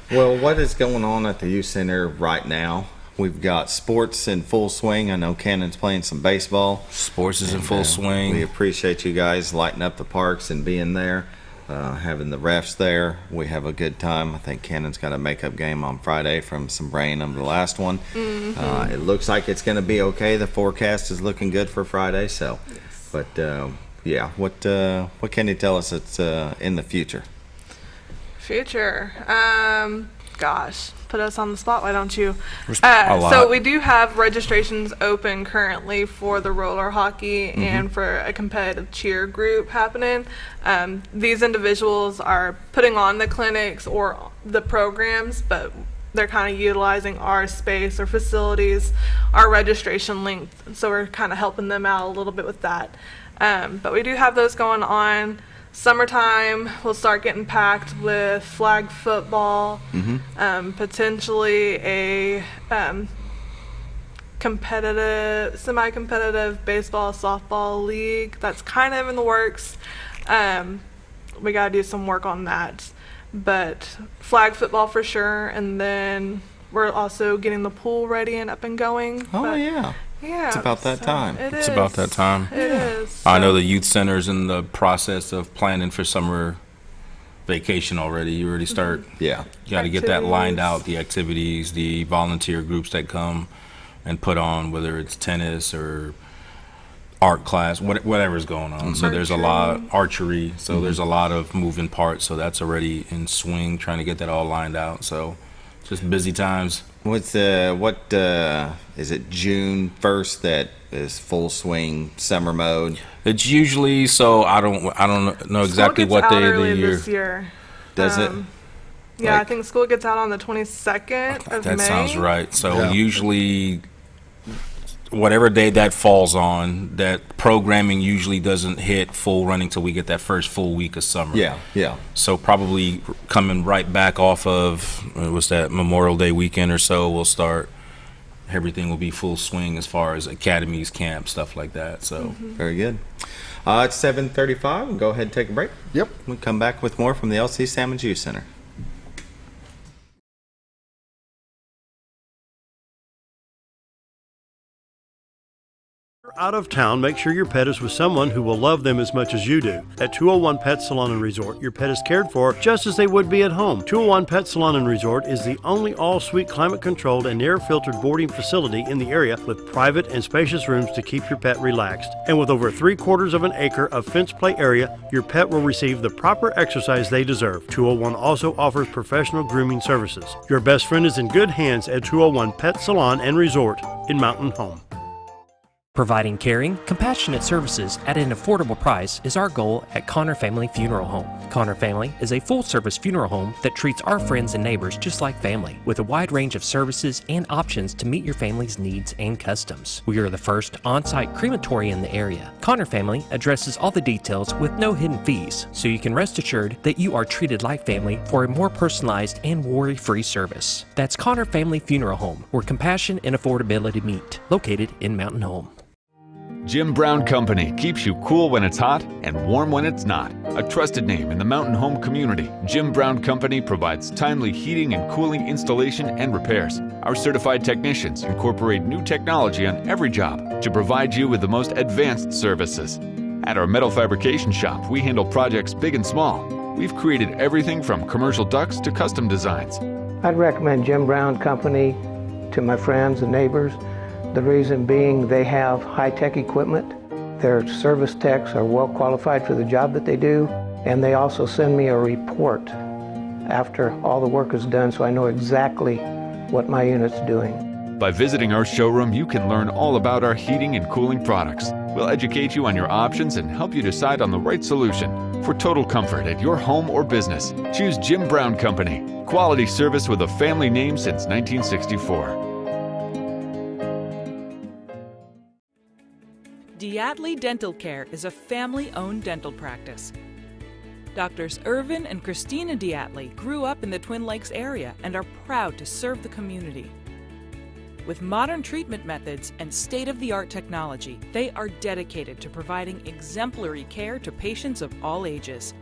Well, what is going on at the youth center right now? We've got sports in full swing. I know Cannon's playing some baseball. Sports is in full swing. We appreciate you guys lighting up the parks and being there, having the refs there. We have a good time. I think Cannon's got a makeup game on Friday from some rain on the last one. It looks like it's going to be okay. The forecast is looking good for Friday. So, but yeah, what can you tell us that's in the future? Gosh, put us on the spot, why don't you? A lot. So we do have registrations open currently for the roller hockey and for a competitive cheer group happening. These individuals are putting on the clinics or the programs, but they're kind of utilizing our space or facilities, our registration link, so we're kind of helping them out a little bit with that. But we do have those going on. Summertime, we'll start getting packed with flag football, potentially a competitive, semi-competitive baseball, softball league. That's kind of in the works. We got to do some work on that. But flag football for sure, and then we're also getting the pool ready and up and going. Oh, yeah. Yeah, It's about that time. It's about that time. It is. I know the youth center's in the process of planning for summer vacation already. You already start. Yeah. You got to get that lined out, the activities, the volunteer groups that come and put on, whether it's tennis or art class, whatever's going on. So there's a lot, archery. So there's a lot of moving parts. So that's already in swing, trying to get that all lined out. So just busy times. Is it June 1st that is full swing summer mode? It's usually, so I don't know exactly what day of the year. This year. Does it? Yeah, I think school gets out on the 22nd of May. That sounds right. So usually, whatever day that falls on, that programming usually doesn't hit full running till we get that first full week of summer. Yeah. So probably coming right back off of, what's that, Memorial Day weekend or so, we'll start, everything will be full swing as far as academies, camps, stuff like that. So Very good. It's 7:35. We'll go ahead and take a break. Yep. We'll come back with more from the LC Sammons Youth Center. Out of town, make sure your pet is with someone who will love them as much as you do. At 201 Pet Salon and Resort, your pet is cared for just as they would be at home. 201 Pet Salon and Resort is the only all-suite climate-controlled and air-filtered boarding facility in the area with private and spacious rooms to keep your pet relaxed. And with over 3/4 of an acre of fenced play area, your pet will receive the proper exercise they deserve. 201 also offers professional grooming services. Your best friend is in good hands at 201 Pet Salon and Resort in Mountain Home. Providing caring, compassionate services at an affordable price is our goal at Connor Family Funeral Home. Connor Family is a full-service funeral home that treats our friends and neighbors just like family, with a wide range of services and options to meet your family's needs and customs. We are the first on-site crematory in the area. Connor Family addresses all the details with no hidden fees, so you can rest assured that you are treated like family for a more personalized and worry-free service. That's Connor Family Funeral Home, where compassion and affordability meet, located in Mountain Home. Jim Brown Company keeps you cool when it's hot and warm when it's not. A trusted name in the Mountain Home community, Jim Brown Company provides timely heating and cooling installation and repairs. Our certified technicians incorporate new technology on every job to provide you with the most advanced services. At our metal fabrication shop, we handle projects big and small. We've created everything from commercial ducts to custom designs. I'd recommend Jim Brown Company to my friends and neighbors. The reason being they have high-tech equipment, their service techs are well qualified for the job that they do, and they also send me a report after all the work is done so I know exactly what my unit's doing. By visiting our showroom, you can learn all about our heating and cooling products. We'll educate you on your options and help you decide on the right solution. For total comfort at your home or business, choose Jim Brown Company. Quality service with a family name since 1964. Diatley Dental Care is a family-owned dental practice. Doctors Irvin and Christina Diatley grew up in the Twin Lakes area and are proud to serve the community. With modern treatment methods and state-of-the-art technology, they are dedicated to providing exemplary care to patients of all ages.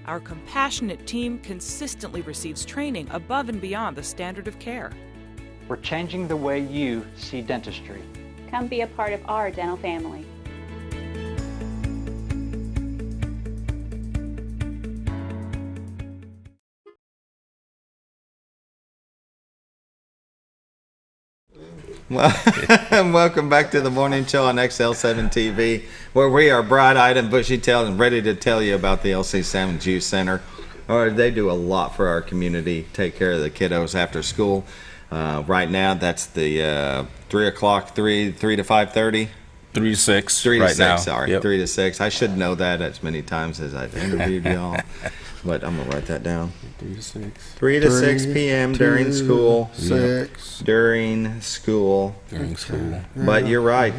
Our compassionate team consistently receives training above and beyond the standard of care. We're changing the way you see dentistry. Come be a part of our dental family. Well, welcome back to the morning show on XL7-TV, where we are bright-eyed and bushy-tailed and ready to tell you about the LC Sammons Youth Center. They do a lot for our community, take care of the kiddos after school. Right now, that's the 3 o'clock, 3 to 5:30. 3 to 6. 3 to right 6. now. Sorry, Yep. 3 to 6. I should know that as many times as I've interviewed y'all, but I'm gonna write that down. 3 to 6. 3 to 6 p.m. during school. 6 during school. During school. But you're right.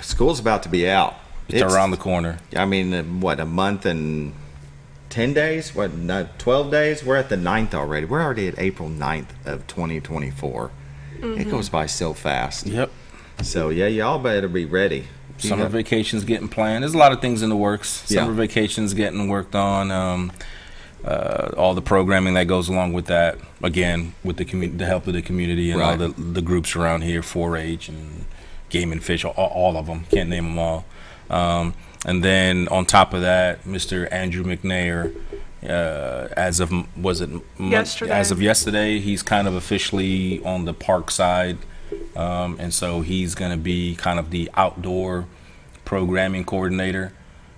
School's about to be out. It's around the corner. I mean, what, a month and 10 days? What, 12 days? We're at the 9th already. We're already at April 9th of 2024. It goes by so fast. Yep. So, yeah, y'all better be ready. Summer vacation's getting planned. There's a lot of things in the works. Summer vacation's getting worked on. All the programming that goes along with that. Again, with the help of the community and all the groups around here, 4-H and game and fish, all of them. Can't name them all. And then on top of that, Mr. Andrew McNair, as of yesterday, he's kind of officially on the park side, and so he's going to be kind of the outdoor programming coordinator.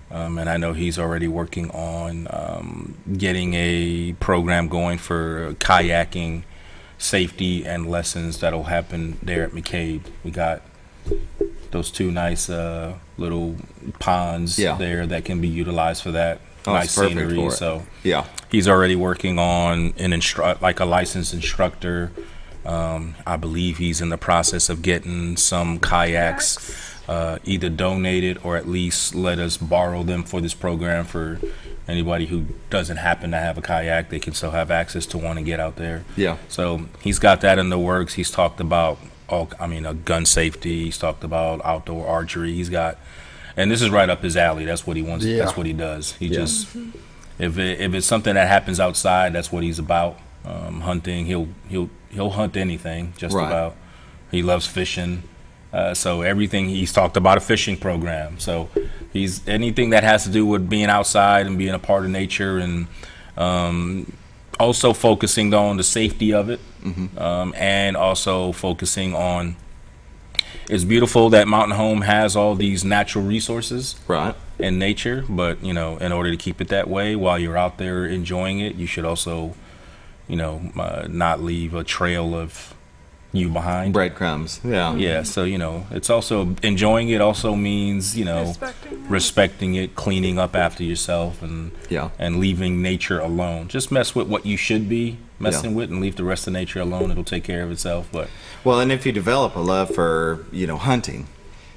And I know he's already working on getting a program going for kayaking safety and lessons that'll happen there at McCabe. We got those two nice little ponds there that can be utilized for that. Nice scenery. So he's already working on like a licensed instructor. I believe he's in the process of getting some kayaks either donated or at least let us borrow them for this program. For anybody who doesn't happen to have a kayak, they can still have access to one and get out there. So he's got that in the works. He's talked about gun safety. He's talked about outdoor archery. He's got, and this is right up his alley. That's what he wants. That's what he does. He just, if it's something that happens outside, that's what he's about. Hunting. He'll hunt anything, just about. He loves fishing. So everything, he's talked about a fishing program. So he's anything that has to do with being outside and being a part of nature, and also focusing on the safety of it, and also focusing on, it's beautiful that Mountain Home has all these natural resources and nature, but in order to keep it that way while you're out there enjoying it, you should also not leave a trail of you behind. Breadcrumbs. So it's also enjoying it also means respecting it, cleaning up after yourself, and leaving nature alone. Just mess with what you should be messing with and leave the rest of nature alone. It'll take care of itself. But and if you develop a love for hunting,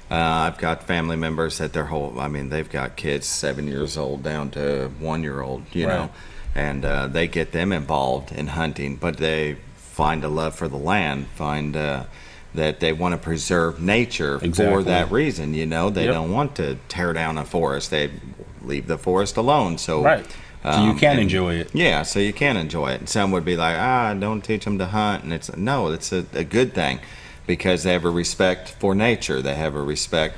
I've got family members that they've got kids 7 years old down to 1 year old, know, and they get them involved in hunting, but they find a love for the land, find that they want to preserve nature for that reason. They don't want to tear down a forest. They leave the forest alone. So so you can enjoy it. Yeah, so you can enjoy it. And some would be like, don't teach them to hunt. And it's a good thing, because they have a respect for nature. They have a respect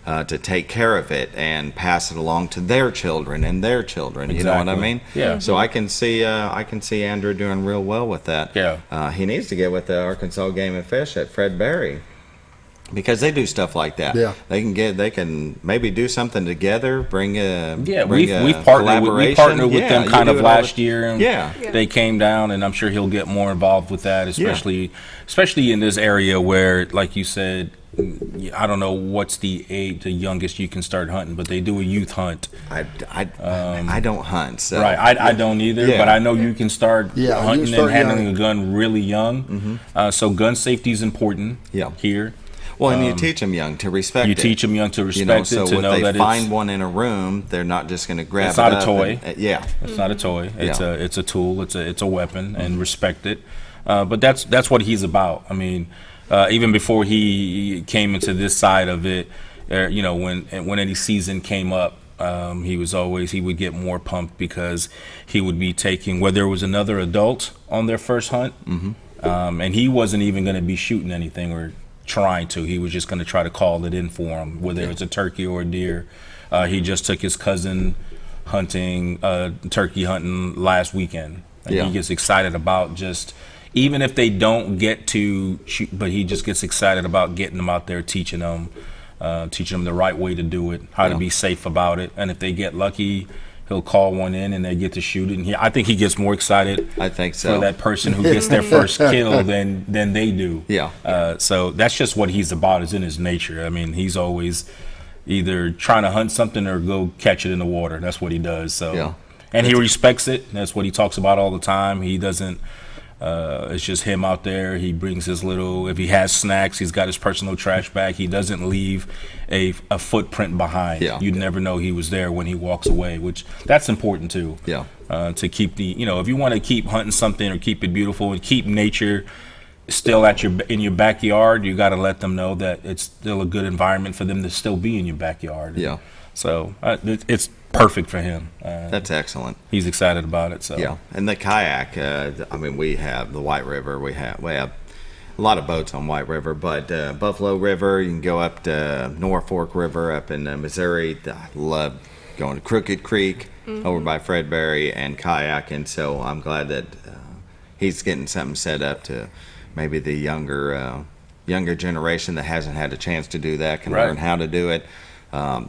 to take care of it and pass it along to their children and their children. You know what I mean? So I can see Andrew doing real well with that. He needs to get with the Arkansas Game and Fish at Fred Berry, because they do stuff like that. They can maybe do something together. We've partnered with them kind of last year. And they came down, and I'm sure he'll get more involved with that, especially in this area where, like you said, I don't know what's the youngest you can start hunting, but they do a youth hunt. I don't hunt, so I don't either. But I know you can start hunting and handling a gun really young. So gun safety is important here. Well, and you teach them young to respect it. You teach them young to respect so it, to know that they find one in a room, they're not just going to grab it. It's not a toy. It's not a toy. It's a tool. It's a weapon, and respect it. But that's what he's about. I mean, even before he came into this side of it, when any season came up, he would get more pumped, because he would be taking, where there was another adult on their first hunt, and he wasn't even going to be shooting anything or trying to. He was just going to try to call it in for him, whether it's a turkey or a deer. He just took his cousin turkey hunting last weekend, and he gets excited about just, even if they don't get to shoot, but he just gets excited about getting them out there, teaching them the right way to do it, how to be safe about it. And if they get lucky, he'll call one in and they get to shoot it. And I think he gets more excited for that person who gets their first kill than they do. So that's just what he's about. It's in his nature. I mean, he's always either trying to hunt something or go catch it in the water. That's what he does. So and he respects it. That's what he talks about all the time. He doesn't it's just him out there. He brings his little, if he has snacks, he's got his personal trash bag. He doesn't leave a footprint behind. You'd never know he was there when he walks away, which that's important too. To keep if you want to keep hunting something or keep it beautiful and keep nature still in your backyard, you got to let them know that it's still a good environment for them to still be in your backyard. So it's perfect for him. That's excellent. He's excited about it. So and the kayak. We have the White River. We have a lot of boats on White River, but Buffalo River, you can go up to Norfolk River up in Missouri. I love going to Crooked Creek over by Fredberry and kayaking, so I'm glad that he's getting something set up to maybe the younger generation that hasn't had a chance to do that can learn how to do it.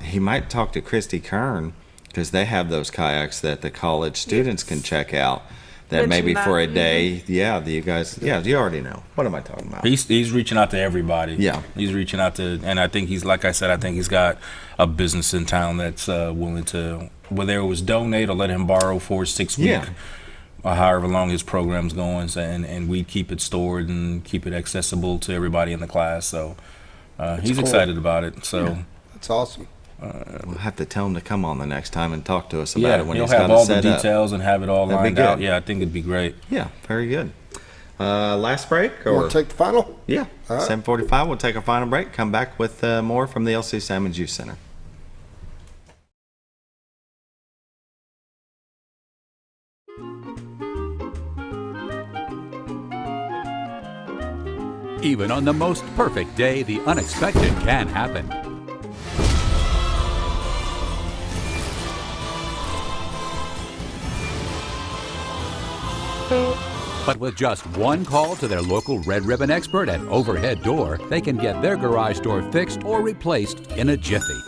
He might talk to Christy Kern, because they have those kayaks that the college students can check out. That maybe for a day, you guys, you already know. What am I talking about? He's reaching out to everybody. Yeah. He's reaching out to, and I think he's, like I said, I think he's got a business in town that's willing to, whether it was donate or let him borrow for 6 weeks, or however long his program's going, and we keep it stored and keep it accessible to everybody in the class. So he's excited about it. So that's awesome. We'll have to tell him to come on the next time and talk to us about it when he'll he's got have it all set the up. details and have it all That'd be lined good. out. Yeah, I think it'd be great. Yeah, very good. Last break? You want to take the final? Yeah. All right. 7:45. We'll take a final break. Come back with more from the LC Sammons Youth Center. Even on the most perfect day, the unexpected can happen. But with just one call to their local Red Ribbon expert at Overhead Door, they can get their garage door fixed or replaced in a jiffy.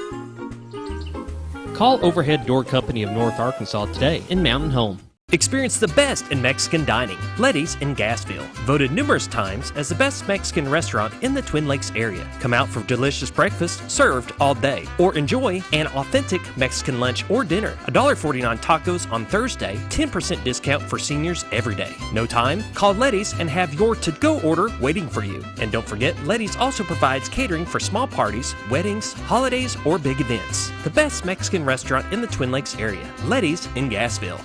Call Overhead Door Company of North Arkansas today in Mountain Home. Experience the best in Mexican dining. Letty's in Gassville. Voted numerous times as the best Mexican restaurant in the Twin Lakes area. Come out for delicious breakfast served all day. Or enjoy an authentic Mexican lunch or dinner. $1.49 tacos on Thursday. 10% discount for seniors every day. No time? Call Letty's and have your to-go order waiting for you. And don't forget, Letty's also provides catering for small parties, weddings, holidays, or big events. The best Mexican restaurant in the Twin Lakes area. Letty's in Gassville.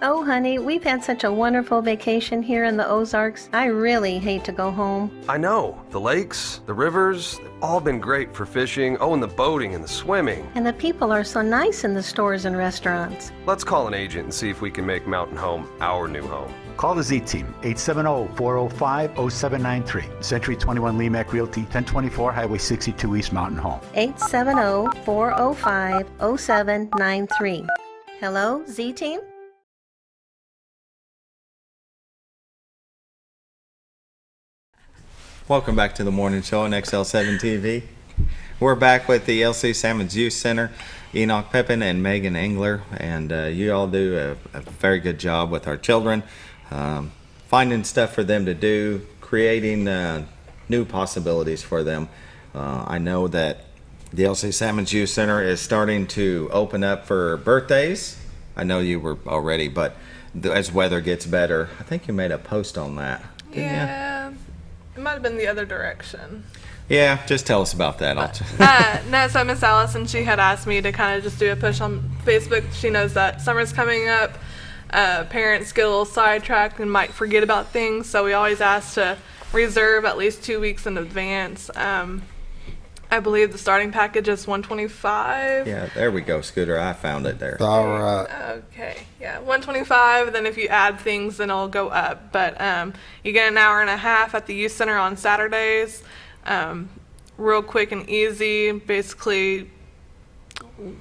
Oh, honey, we've had such a wonderful vacation here in the Ozarks. I really hate to go home. I know. The lakes, the rivers, they've all been great for fishing. Oh, and the boating and the swimming. And the people are so nice in the stores and restaurants. Let's call an agent and see if we can make Mountain Home our new home. Call the Z-Team, 870-405-0793. Century 21 Lemac Realty, 1024 Highway 62 East Mountain Home. 870-405-0793. Hello, Z-Team? Welcome back to the morning show on XL7-TV. We're back with the LC Sammons Youth Center, Enoch, Pepin, and Megan Engeler, and you all do a very good job with our children, finding stuff for them to do, creating new possibilities for them. I know that the LC Sammons Youth Center is starting to open up for birthdays. I know you were already, but as weather gets better, I think you made a post on that. Yeah. It might have been the other direction. Yeah, just tell us about that. No, so Miss Allison, she had asked me to kind of just do a push on Facebook. She knows that summer's coming up. Parents get a little sidetracked and might forget about things, so we always ask to reserve at least 2 weeks in advance. I believe the starting package is $125. Yeah, there we go, Scooter. I found it there. All right. Okay, yeah, $125. Then if you add things, then it'll go up. But you get an hour and a half at the youth center on Saturdays. Real quick and easy. Basically,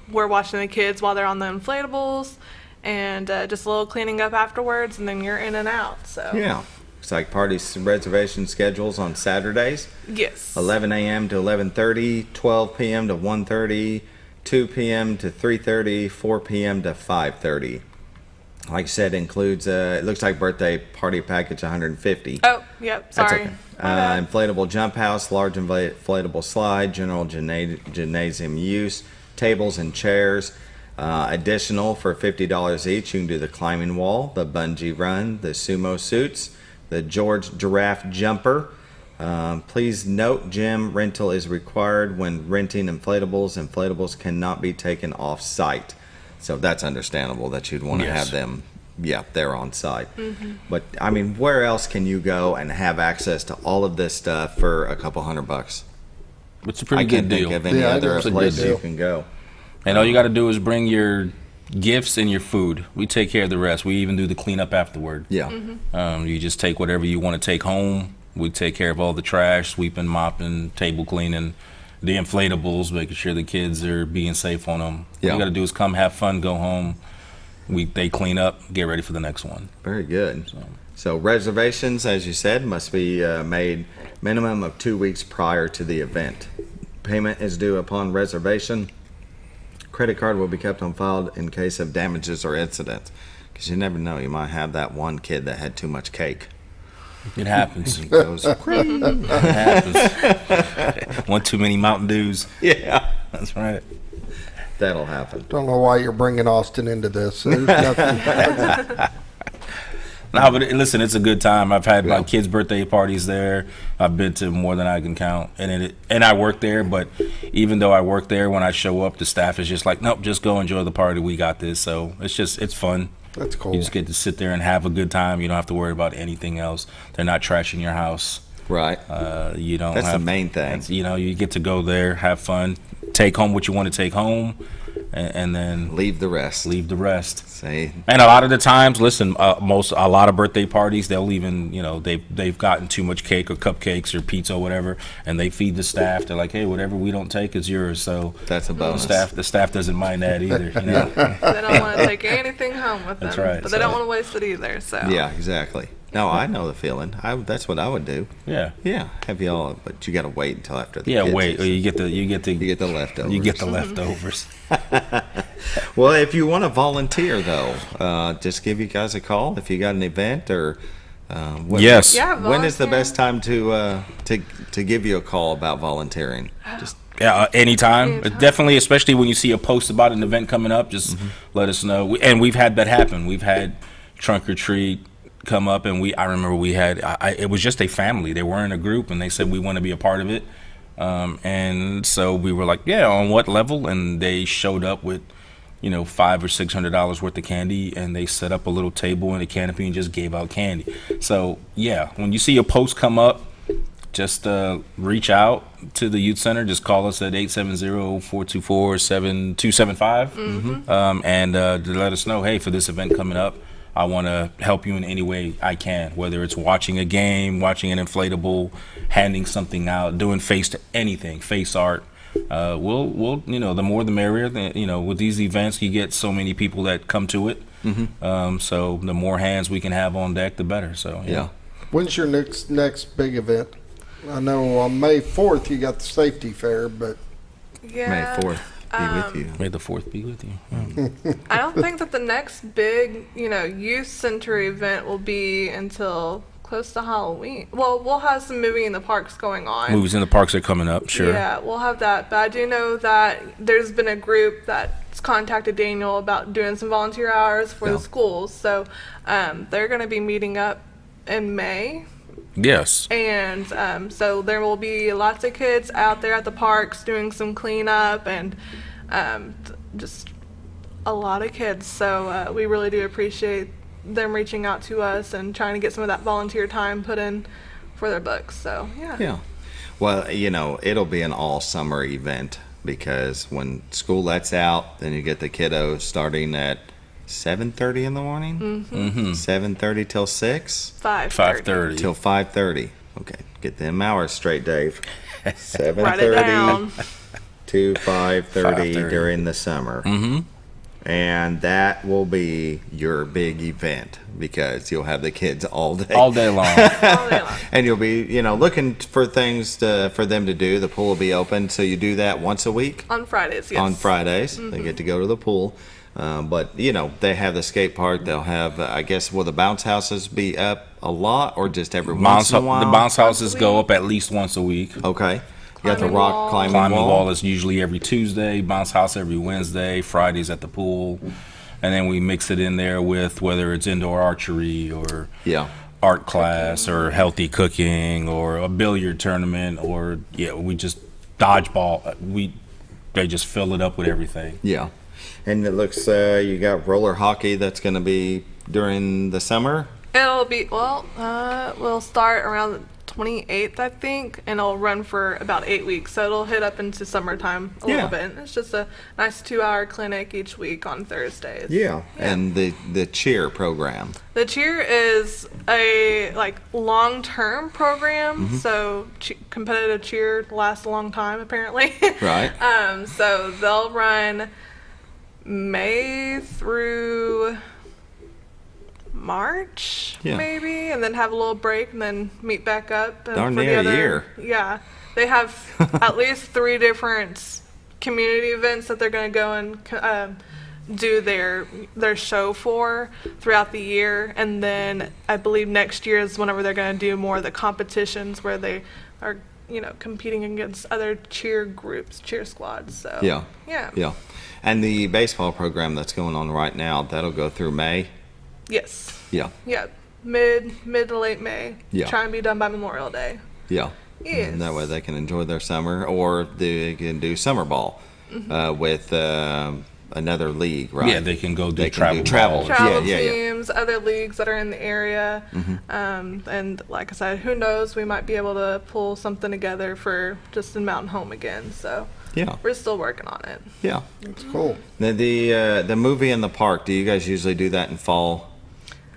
we're watching the kids while they're on the inflatables, and just a little cleaning up afterwards, and then you're in and out. So yeah. It's like party reservation schedules on Saturdays. Yes. 11 a.m. to 11:30, 12 p.m. to 1:30, 2 p.m. to 3:30, 4 p.m. to 5:30. Like I said, includes it looks like birthday party package $150. Oh, yep. Sorry. That's okay. Inflatable jump house, large inflatable slide, general gymnasium use, tables and chairs. Additional for $50 each, you can do the climbing wall, the bungee run, the sumo suits, the George Giraffe Jumper. Please note, gym rental is required when renting inflatables. Inflatables cannot be taken off site. So that's understandable that you'd want to have them, there on site. Mm-hmm. But, I mean, where else can you go and have access to all of this stuff for a couple $100? It's a pretty good deal. I can't think of any other place you can go. And all you got to do is bring your gifts and your food. We take care of the rest. We even do the cleanup afterward. Yeah. Mm-hmm. You just take whatever you want to take home, We take care of all the trash, sweeping, mopping, table cleaning, the inflatables, making sure the kids are being safe on them. Yeah. All you got to do is come, have fun, go home. They clean up, get ready for the next one. Very good. So reservations, as you said, must be made minimum of 2 weeks prior to the event. Payment is due upon reservation. Credit card will be kept on file in case of damages or incidents, because you never know, you might have that one kid that had too much cake. It happens. It goes crazy. It happens. One too many Mountain Dews. Yeah, that's right. That'll happen. Don't know why you're bringing Austin into this. There's nothing. No, but listen, it's a good time. I've had my kids' birthday parties there. I've been to more than I can count, and I work there. But even though I work there, when I show up, the staff is just like, nope, just go enjoy the party. We got this. So it's fun. That's cool. You just get to sit there and have a good time. You don't have to worry about anything else. They're not trashing your house. Right. You don't. That's the main thing. You get to go there, have fun, take home what you want to take home, and then leave the rest. See. And a lot of the times, listen, a lot of birthday parties, they'll even, they've gotten too much cake or cupcakes or pizza or whatever, and they feed the staff. They're like, hey, whatever we don't take is yours. So that's a bonus. The staff doesn't mind that either. They don't want to take anything home with them. That's right. But they don't want to waste it either. So yeah, exactly. No, I know the feeling. That's what I would do. Yeah. Yeah. Have y'all? But you got to wait until after the. Yeah, kids wait. You get the leftovers. You get the leftovers. Well, if you want to volunteer, though, just give you guys a call if you got an event or. Yes. Yeah, when is the best time to give you a call about volunteering? Just. Yeah, anytime. Definitely, especially when you see a post about an event coming up, just let us know. And we've had that happen. We've had trunk or treat come up, and I remember we had it was just a family. They weren't a group, and they said we want to be a part of it. And so we were like, yeah, on what level? And they showed up with $500 or $600 worth of candy, and they set up a little table and a canopy and just gave out candy. So yeah, when you see a post come up, just reach out to the youth center. Just call us at 870-424-7275 and let us know, hey, for this event coming up, I want to help you in any way I can, whether it's watching a game, watching an inflatable, handing something out, doing face art. We'll the more the merrier. With these events, you get so many people that come to it. So the more hands we can have on deck, the better. So yeah. When's your next big event? I know on May 4th you got the safety fair, but yeah, May 4th be with you. May the 4th be with you. I don't think that the next big, youth center event will be until close to Halloween. Well, we'll have some movie in the parks going on. Movies in the parks are coming up, sure. Yeah, we'll have that. But I do know that there's been a group that's contacted Daniel about doing some volunteer hours for the schools. So they're going to be meeting up in May. Yes. And so there will be lots of kids out there at the parks doing some cleanup and just a lot of kids. So we really do appreciate them reaching out to us and trying to get some of that volunteer time put in for their books. So yeah. Yeah. Well, it'll be an all summer event because when school lets out, then you get the kiddos starting at 7:30 in the morning. 7:30 till 6. 5:30 till 5:30. Okay, get them hours straight, Dave. Write it 7:30 to 5:30 during the summer. And that will be your big event because you'll have the kids all day long. And you'll be looking for things for them to do. The pool will be open, so you do that once a week on Fridays. Yes. On Fridays, they get to go to the pool. But they have the skate park. They'll have, I guess, will the bounce houses be up a lot or just every once in a while? The bounce houses go up at least once a week. Okay. You got the rock climbing wall is usually every Tuesday. Bounce house every Wednesday. Fridays at the pool, and then we mix it in there with whether it's indoor archery or art class or healthy cooking or a billiard tournament or we just dodgeball. They just fill it up with everything. Yeah. And it looks you got roller hockey that's going to be during the summer. It'll be we'll start around the 28th, I think, and it'll run for about 8 weeks. So it'll hit up into summertime a little bit. It's just a nice 2-hour clinic each week on Thursdays. Yeah. And the cheer program. The cheer is a long-term program, so competitive cheer lasts a long time apparently. Right. So they'll run May through March, maybe, and then have a little break and then meet back up. And Darn near a year. Yeah, they have at least 3 different community events that they're going to go and do their show for throughout the year, and then I believe next year is whenever they're going to do more of the competitions where they are competing against other cheer groups, cheer squads. So yeah. And the baseball program that's going on right now, that'll go through May. Yes. Yeah. Mid to late May. Yeah. Try and be done by Memorial Day. Yeah. Yes. And that way they can enjoy their summer, or they can do summer ball with another league, right? Yeah, they can go do travel teams, other leagues that are in the area. And like I said, who knows, we might be able to pull something together for just in Mountain Home again. So we're still working on it. Yeah. That's cool. The movie in the park, do you guys usually do that in fall?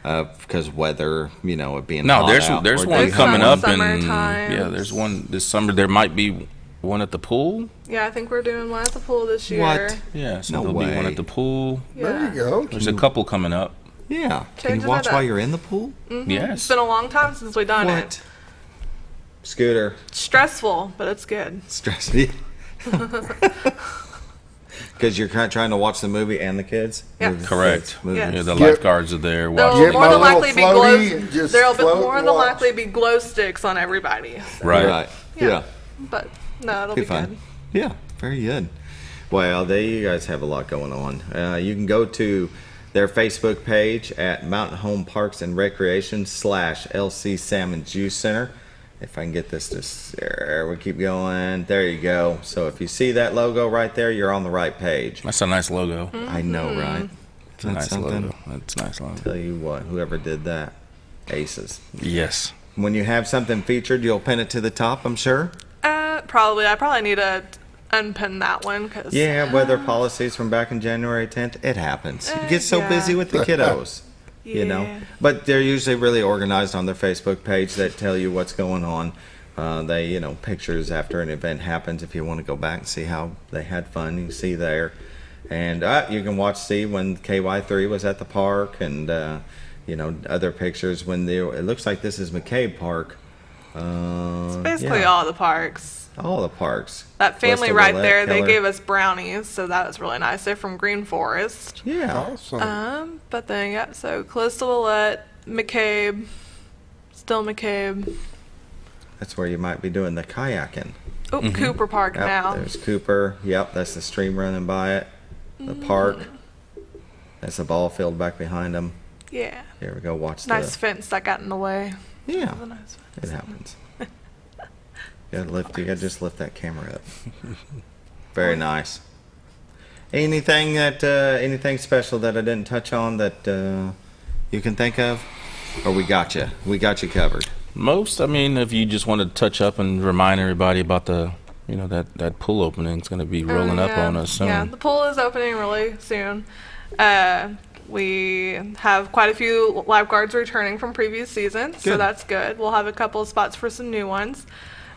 Because weather, it being hot out, there's one coming up there's one this summer. There might be one at the pool. Yeah, I think we're doing one at the pool this year. What? Yeah, so there'll be one at the pool. There you go. There's a couple coming up. Yeah. Can you watch while you're in the pool? Yes. It's been a long time since we've done it. Scooter. Stressful, but it's good. Stressful. Because you're kind of trying to watch the movie and the kids? Yeah. Correct. Yes. Yeah, the lifeguards are there watching. There'll more than likely be glow sticks on everybody. So. Right. Yeah. But no, it'll be fun. good. Yeah, very good. Well, there you guys have a lot going on. You can go to their Facebook page at Mountain Home Parks and Recreation /LC Sammons Youth Center. If I can get this there, we keep going. There you go. So if you see that logo right there, you're on the right page. That's a nice logo. I know, right? It's a nice logo. That's a nice logo. Tell you what, whoever did that, aces. Yes. When you have something featured, you'll pin it to the top, I'm sure? Probably. I probably need to unpin that one. Cause, weather policies from back in January 10th, it happens. You get so busy with the kiddos. But they're usually really organized on their Facebook page that tell you what's going on. They, pictures after an event happens. If you want to go back and see how they had fun, you can see there. And you can see when KY3 was at the park, and other pictures when it looks like this is McCabe Park. It's basically all the parks. All the parks. That family right there, they gave us brownies, so that was really nice. They're from Green Forest. Yeah. Awesome. But then, so Calista Willette, McCabe, still McCabe. That's where you might be doing the kayaking. Oh, Cooper Park now. There's Cooper. Yep, that's the stream running by it. The park. That's the ball field back behind them. Yeah. Here we go. Watch nice fence that got in the way. Yeah. It, nice it happens. You gotta just lift that camera up. Very nice. Anything special that I didn't touch on that you can think of, or we got you covered? Most, if you just want to touch up and remind everybody about the, that pool opening is going to be rolling up on us soon. Yeah, the pool is opening really soon. We have quite a few lifeguards returning from previous seasons, so that's good. We'll have a couple of spots for some new ones.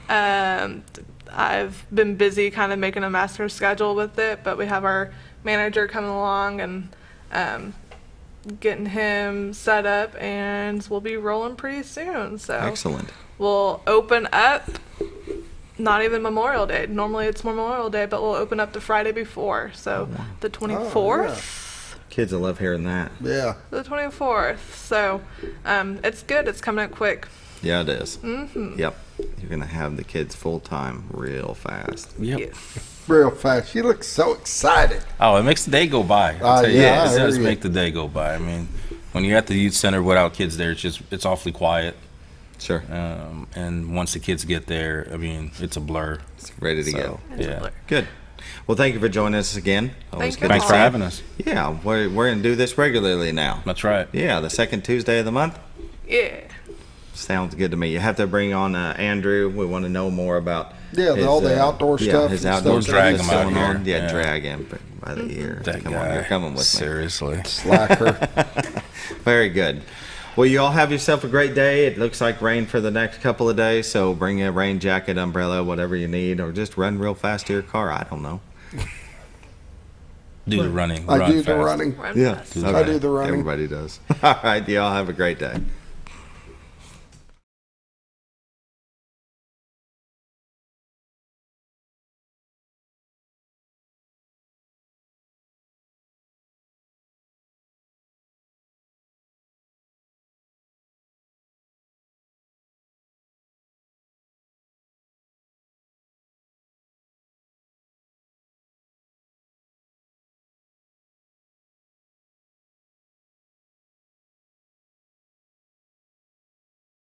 I've been busy kind of making a master schedule with it, but we have our manager coming along and getting him set up, and we'll be rolling pretty soon. So excellent. We'll open up, not even Memorial Day. Normally it's Memorial Day, but we'll open up the Friday before, so the 24th. Oh, yeah. Kids will love hearing that. Yeah. The 24th. So it's good. It's coming up quick. Yeah, it is. Yep. You're going to have the kids full time real fast. Yep. Yes. Real fast. She looks so excited. Oh, it makes the day go by. It does make the day go by. When you're at the youth center without kids there, it's awfully quiet. Sure. And once the kids get there, it's a blur. It's ready to go. Yeah. Good. Well, thank you for joining us again. Thanks for having us. Yeah, we're going to do this regularly now. That's right. Yeah, the second Tuesday of the month. Yeah. Sounds good to me. You have to bring on Andrew. We want to know more about all the outdoor stuff. His outdoor stuff drag that's him out going on. here. Yeah, drag him by the ear. That Come guy. on, you're coming with Seriously. me. Slacker. Very good. Well, you all have yourself a great day. It looks like rain for the next couple of days, so bring a rain jacket, umbrella, whatever you need, or just run real fast to your car. I don't know. Do the running. I Run do the fast. running. Yeah, I do the running. Everybody does. All right, you all have a great day.